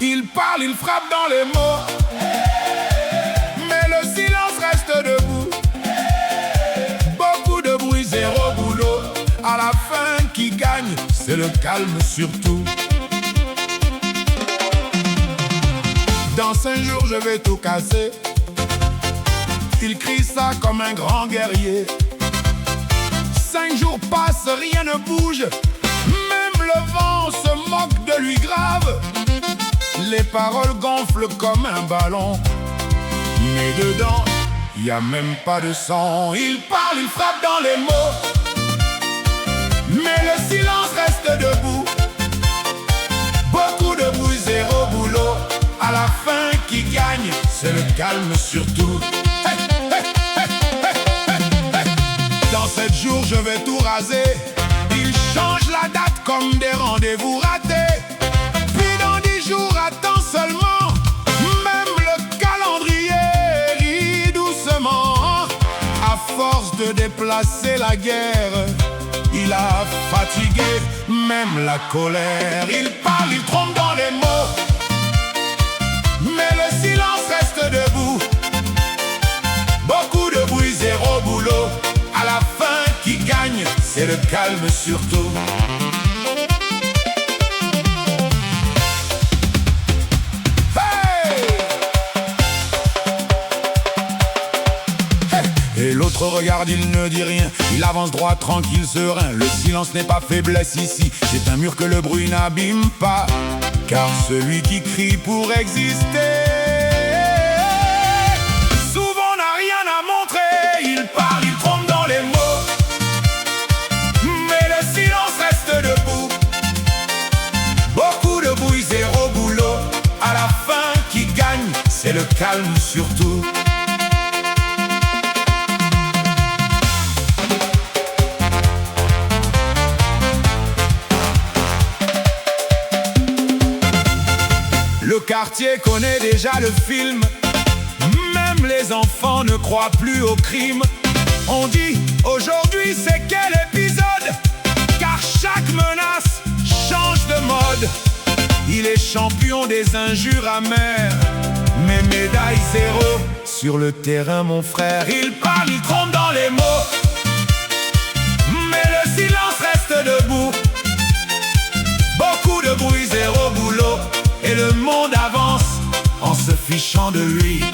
Il parle, il frappe dans les mots, mais le silence reste debout. Beaucoup de bruit, zéro boulot. À la fin, qui gagne, c'est le calme surtout. Dans 5 jours, je vais tout casser. Il crie ça comme un grand guerrier. 5 jours passent, rien ne bouge. Même le vent se moque de lui grave. Les paroles gonflent comme un ballon, mais dedans, y a même pas de son. Il parle, il frappe dans les mots, mais le silence reste debout. Beaucoup de bruit, zéro boulot. À la fin, qui gagne, c'est le calme surtout. Hey, hey, hey, hey, hey, hey. Dans 7 jours, je vais tout raser. Il change la date comme des rendez-vous ratés. Puis dans 10 jours, attends seulement. Même le calendrier rit doucement. À force de déplacer la guerre, il a fatigué même la colère. Il parle, il trompe dans les mots, mais le silence reste debout. Beaucoup de bruit, zéro boulot. À la fin, qui gagne, c'est le calme surtout. Hey! Hey! Et l'autre regarde, il ne dit rien. Il avance droit, tranquille, serein. Le silence n'est pas faiblesse ici. C'est un mur que le bruit n'abîme pas, car celui qui crie pour exister souvent n'a rien à montrer. Il parle, il trompe dans les mots, mais le silence reste debout. Beaucoup de bruit, zéro boulot. À la fin, qui gagne, c'est le calme surtout. Le quartier connaît déjà le film. Même les enfants ne croient plus au crime. On dit aujourd'hui c'est quel épisode, car chaque menace change de mode. Il est champion des injures amères, mais médaille zéro sur le terrain mon frère. Il parle, il trompe dans les mots, mais le silence reste debout. Beaucoup de bruit, zéro boulot. Et le monde avance en se fichant de lui.